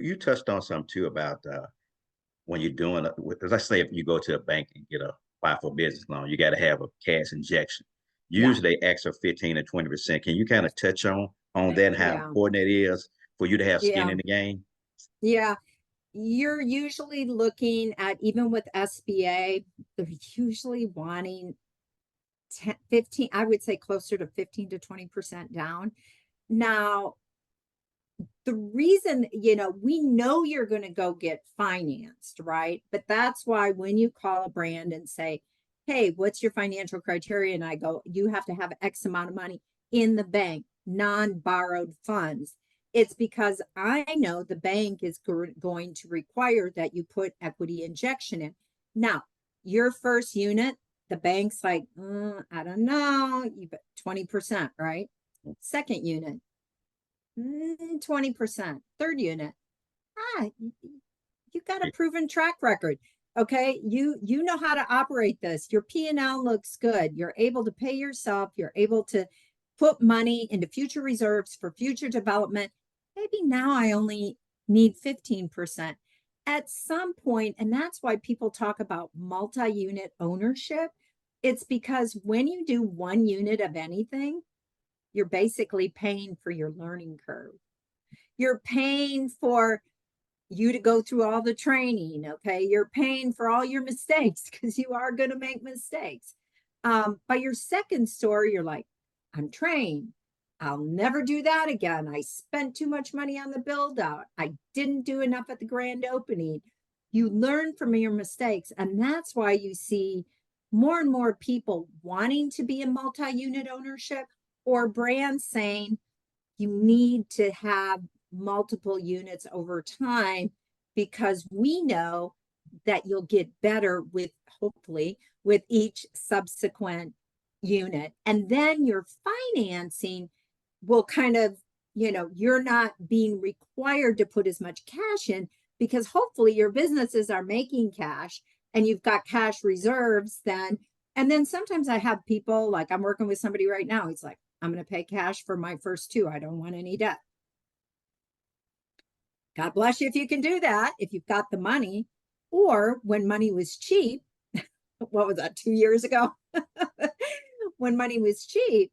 You touched on something too about when you're doing, let's say if you go to a bank and get a apply for a business loan, you got to have a cash injection. Yeah. Usually they ask for 15 or 20%. Can you kind of touch on that and how Yeah. important it is for you to have skin Yeah. in the game? Yeah. You're usually looking at, even with SBA, they're usually wanting 10, 15, I would say closer to 15 to 20% down. Now, the reason, we know you're going to go get financed, right? But that's why when you call a brand and say, hey, what's your financial criteria? And I go, you have to have X amount of money in the bank, non-borrowed funds. It's because I know the bank is going to require that you put equity injection in. Now, your first unit, the bank's like, I don't know, you bet 20%, right? Second unit, 20%. Third unit, you got a proven track record. Okay, you know how to operate this. Your P&L looks good. You're able to pay yourself. You're able to put money into future reserves for future development. Maybe now I only need 15%. At some point, and that's why people talk about multi-unit ownership. It's because when you do one unit of anything, you're basically paying for your learning curve. You're paying for you to go through all the training. Okay. You're paying for all your mistakes because you are going to make mistakes. By your second store, you're like, I'm trained. I'll never do that again. I spent too much money on the build out. I didn't do enough at the grand opening. You learn from your mistakes. And that's why you see more and more people wanting to be in multi-unit ownership, or brands saying you need to have multiple units over time, because we know that you'll get better with, hopefully, with each subsequent unit. And then your financing will kind of, you're not being required to put as much cash in, because hopefully your businesses are making cash and you've got cash reserves then. And then sometimes I have people, like I'm working with somebody right now. He's like, I'm going to pay cash for my first two. I don't want any debt. God bless you if you can do that, if you've got the money. Or when money was cheap, what was that, 2 years ago? When money was cheap,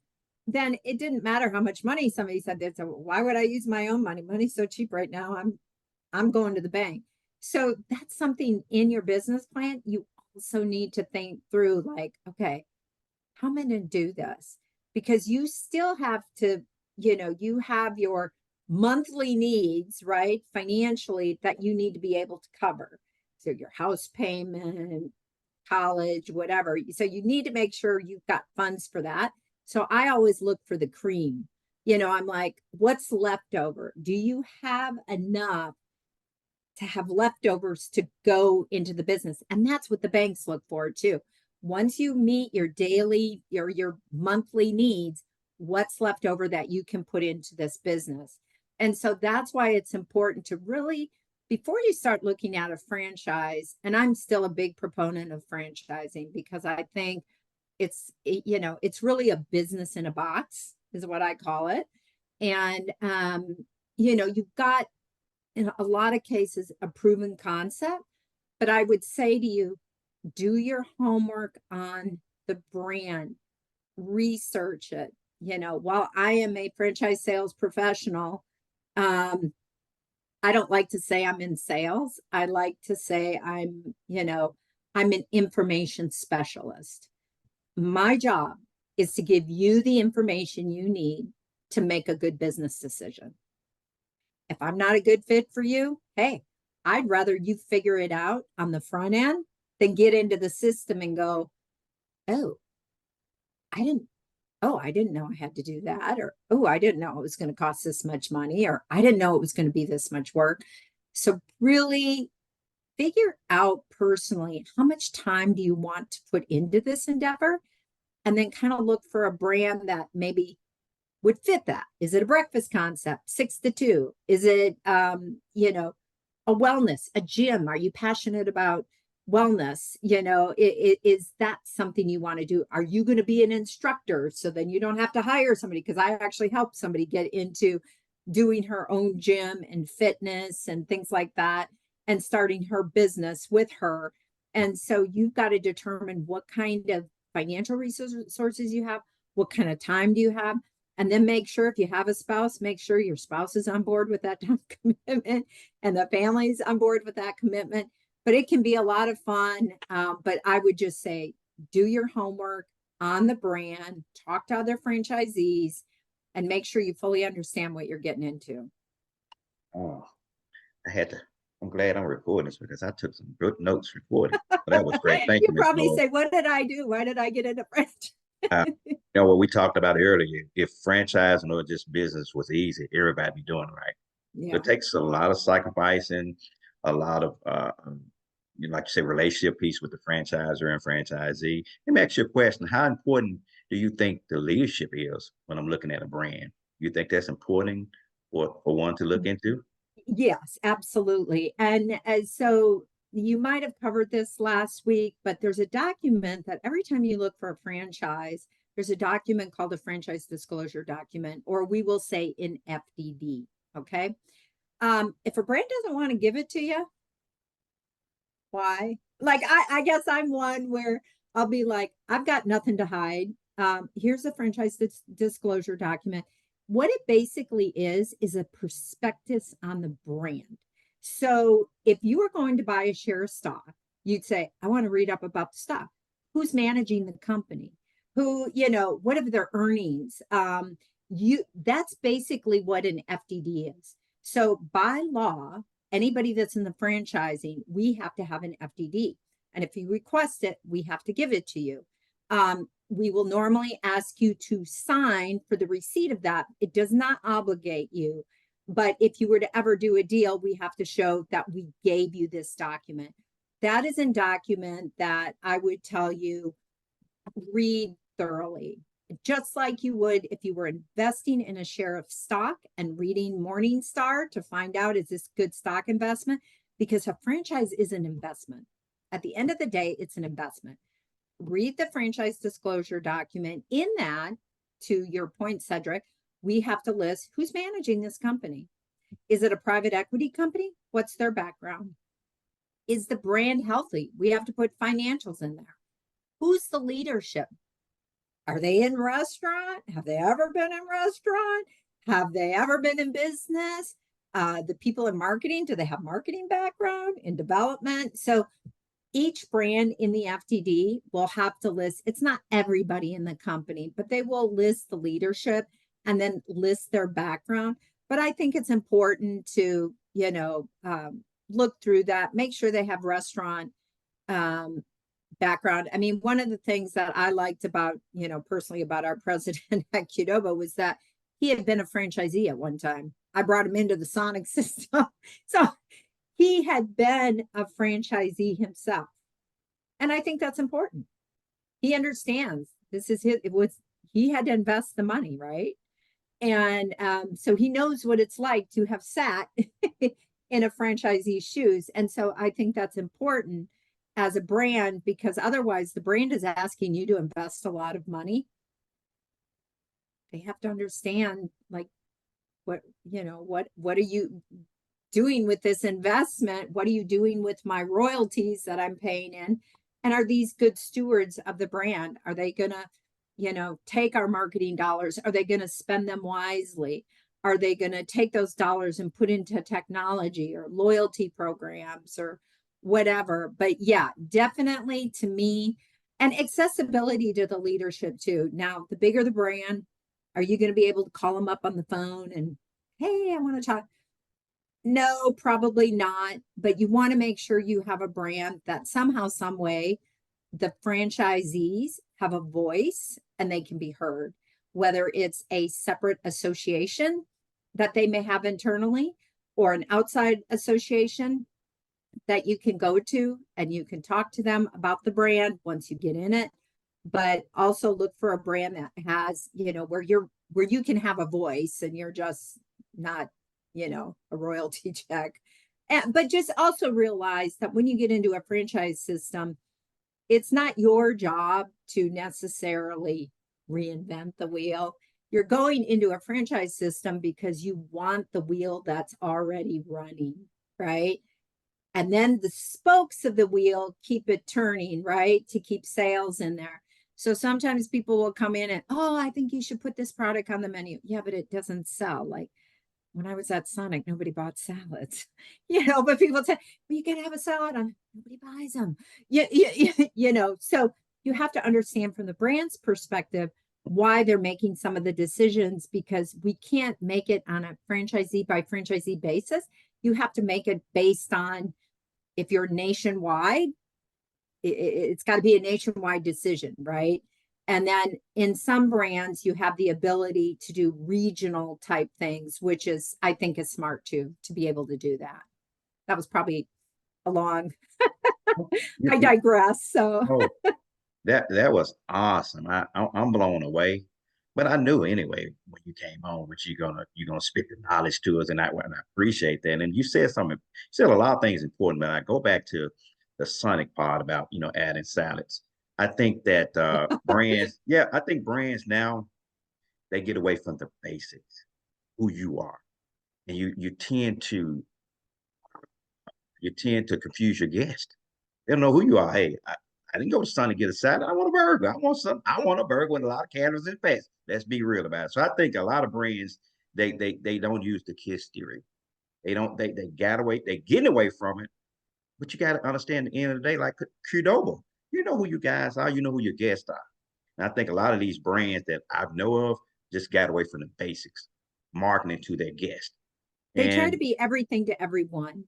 then it didn't matter how much money somebody said. So why would I use my own money? Money's so cheap right now. I'm going to the bank. So that's something in your business plan. You also need to think through, like, okay, how am I going to do this? Because you still have to, you have your monthly needs, right? Financially, that you need to be able to cover. So your house payment, college, whatever. So you need to make sure you've got funds for that. So I always look for the cream. I'm like, what's left over? Do you have enough to have leftovers to go into the business? And that's what the banks look for too. Once you meet your daily or your monthly needs, what's left over that you can put into this business? And so that's why it's important to really, before you start looking at a franchise, and I'm still a big proponent of franchising, because I think it's really a business in a box is what I call it. And, you've got, in a lot of cases, a proven concept, but I would say to you, do your homework on the brand, research it. While I am a franchise sales professional, I don't like to say I'm in sales. I like to say I'm an information specialist. My job is to give you the information you need to make a good business decision. If I'm not a good fit for you, hey, I'd rather you figure it out on the front end than get into the system and go, oh, I didn't know I had to do that. Or, oh, I didn't know it was going to cost this much money. Or I didn't know it was going to be this much work. So really figure out personally, how much time do you want to put into this endeavor? And then kind of look for a brand that maybe would fit that. Is it a breakfast concept, 6 to 2? Is it, a wellness, a gym? Are you passionate about wellness? Is that something you want to do? Are you going to be an instructor? So then you don't have to hire somebody, because I actually helped somebody get into doing her own gym and fitness and things like that, and starting her business with her. And so you've got to determine what kind of financial resources you have, what kind of time do you have, and then make sure if you have a spouse, make sure your spouse is on board with that time commitment and the family's on board with that commitment. But it can be a lot of fun. But I would just say, do your homework on the brand, talk to other franchisees, and make sure you fully understand what you're getting into. Oh, I had to. I'm glad I'm recording this because I took some good notes recording. But that was great. Thank You you, Miss probably Noel. say, what did I do? Why did I get into franchise? What we talked about earlier, if franchising or just business was easy, everybody be doing it right. Yeah. It takes a lot of sacrificing, a lot of like you say, relationship piece with the franchisor and franchisee. Let me ask you a question. How important do you think the leadership is when I'm looking at a brand? You think that's important for one to look into? Yes, absolutely. And so you might have covered this last week, but there's a document that every time you look for a franchise, there's a document called a franchise disclosure document, or we will say in FDD. Okay. If a brand doesn't want to give it to you, why? Like, I guess I'm one where I'll be like, I've got nothing to hide. Here's a franchise disclosure document. What it basically is a prospectus on the brand. So if you were going to buy a share of stock, you'd say, I want to read up about the stock. Who's managing the company? Who, what are their earnings? That's basically what an FDD is. So by law, anybody that's in the franchising, we have to have an FDD. And if you request it, we have to give it to you. We will normally ask you to sign for the receipt of that. It does not obligate you. But if you were to ever do a deal, we have to show that we gave you this document. That is a document that I would tell you, read thoroughly, just like you would if you were investing in a share of stock and reading Morningstar to find out, is this good stock investment? Because a franchise is an investment. At the end of the day, it's an investment. Read the franchise disclosure document. In that, to your point, Cedric, we have to list who's managing this company. Is it a private equity company? What's their background? Is the brand healthy? We have to put financials in there. Who's the leadership? Are they in restaurant? Have they ever been in restaurant? Have they ever been in business? The people in marketing, do they have marketing background in development? So each brand in the FTD will have to list, it's not everybody in the company, but they will list the leadership and then list their background. But I think it's important to, look through that, make sure they have restaurant background. I mean, one of the things that I liked about, personally about our president at QDOBA was that he had been a franchisee at one time. I brought him into the Sonic system. So he had been a franchisee himself. And I think that's important. He understands this is he had to invest the money, right? And so he knows what it's like to have sat in a franchisee's shoes. And so I think that's important as a brand, because otherwise the brand is asking you to invest a lot of money. They have to understand, like, what are you doing with this investment? What are you doing with my royalties that I'm paying in? And are these good stewards of the brand? Are they going to, take our marketing dollars? Are they going to spend them wisely? Are they going to take those dollars and put into technology or loyalty programs or whatever? But yeah, definitely to me, and accessibility to the leadership too. Now, the bigger the brand, are you going to be able to call them up on the phone and, hey, I want to talk? No, probably not. But you want to make sure you have a brand that somehow, some way, the franchisees have a voice and they can be heard, whether it's a separate association that they may have internally or an outside association that you can go to and you can talk to them about the brand once you get in it. But also look for a brand that has, where you can have a voice and you're just not, a royalty check. But just also realize that when you get into a franchise system, it's not your job to necessarily reinvent the wheel. You're going into a franchise system because you want the wheel that's already running, right? And then the spokes of the wheel keep it turning, right? To keep sales in there. So sometimes people will come in and, oh, I think you should put this product on the menu. Yeah, but it doesn't sell. Like when I was at Sonic, nobody bought salads, but people say, well, you gotta have a salad on. Nobody buys them. So you have to understand from the brand's perspective why they're making some of the decisions, because we can't make it on a franchisee by franchisee basis. You have to make it based on, if you're nationwide, it's got to be a nationwide decision, right? And then in some brands, you have the ability to do regional type things, which is, I think, is smart too, to be able to do that. That was probably a long, I digress. So, Oh, that was awesome. I'm blown away. But I knew anyway when you came home that you're gonna spit the knowledge to us, and I appreciate that. And you said something, you said a lot of things important, but I go back to the Sonic part about adding salads. I think that brands, yeah, I think brands now they get away from the basics, who you are, and you tend to confuse your guest. They don't know who you are. Hey, I didn't go to Sun to get a salad. I want a burger. I want a burger with a lot of calories and fats. Let's be real about it. So I think a lot of brands they don't use the KISS theory. They don't they got away. They getting away from it. But you got to understand at the end of the day, like QDOBA, you know who you guys are. You know who your guests are. And I think a lot of these brands that I know of just got away from the basics, marketing to their guests. they try to And be everything to everyone,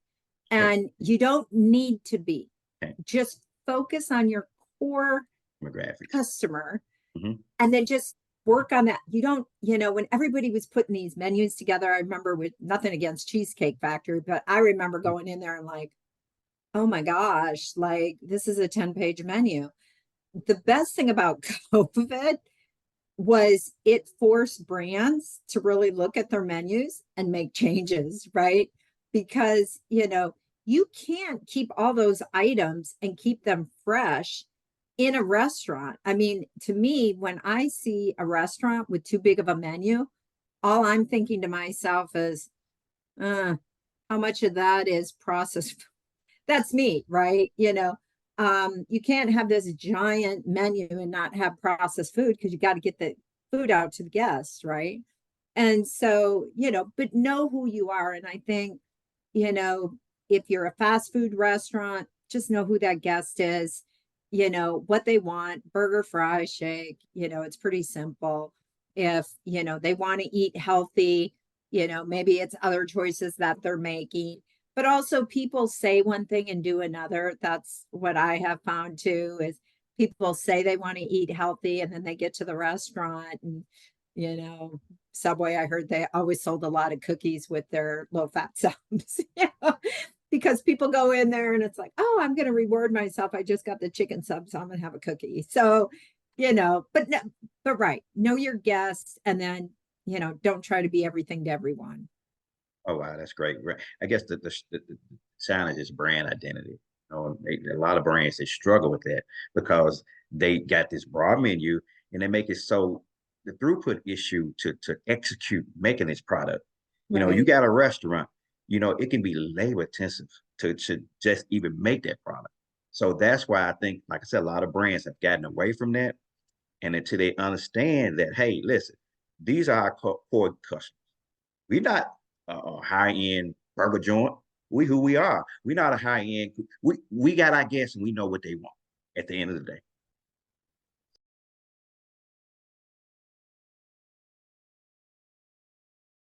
okay, and you don't need to be. okay, Just focus on your core demographics. customer, Mm-hmm. and then just work on that. You don't, when everybody was putting these menus together, I remember, with nothing against Cheesecake Factory, but I remember going in there and like, oh my gosh, like this is a 10-page menu. The best thing about COVID was it forced brands to really look at their menus and make changes, right? Because, you can't keep all those items and keep them fresh in a restaurant. I mean, to me, when I see a restaurant with too big of a menu, all I'm thinking to myself is, how much of that is processed? That's me, right? You can't have this giant menu and not have processed food, because you got to get the food out to the guests, right? And so, but know who you are. And I think, if you're a fast food restaurant, just know who that guest is, what they want: burger, fry, shake. It's pretty simple. If, they want to eat healthy, maybe it's other choices that they're making. But also, people say one thing and do another. That's what I have found too, is people say they want to eat healthy, and then they get to the restaurant and, you know, Subway, I heard they always sold a lot of cookies with their low fat subs, because people go in there and it's like, oh, I'm going to reward myself. I just got the chicken sub, so I'm going to have a cookie. So, but no, but right, know your guests, and then, don't try to be everything to everyone. Oh wow, that's great. I guess the challenge is brand identity. A lot of brands they struggle with that because they got this broad menu and they make it so the throughput issue to execute making this product. You Right. got a restaurant. It can be labor intensive to just even make that product. So that's why I think, like I said, a lot of brands have gotten away from that, and until they understand that, hey, listen, these are our core customers. We're not a high end burger joint. We who we are. We're not a high end. We got our guests and we know what they want at the end of the day.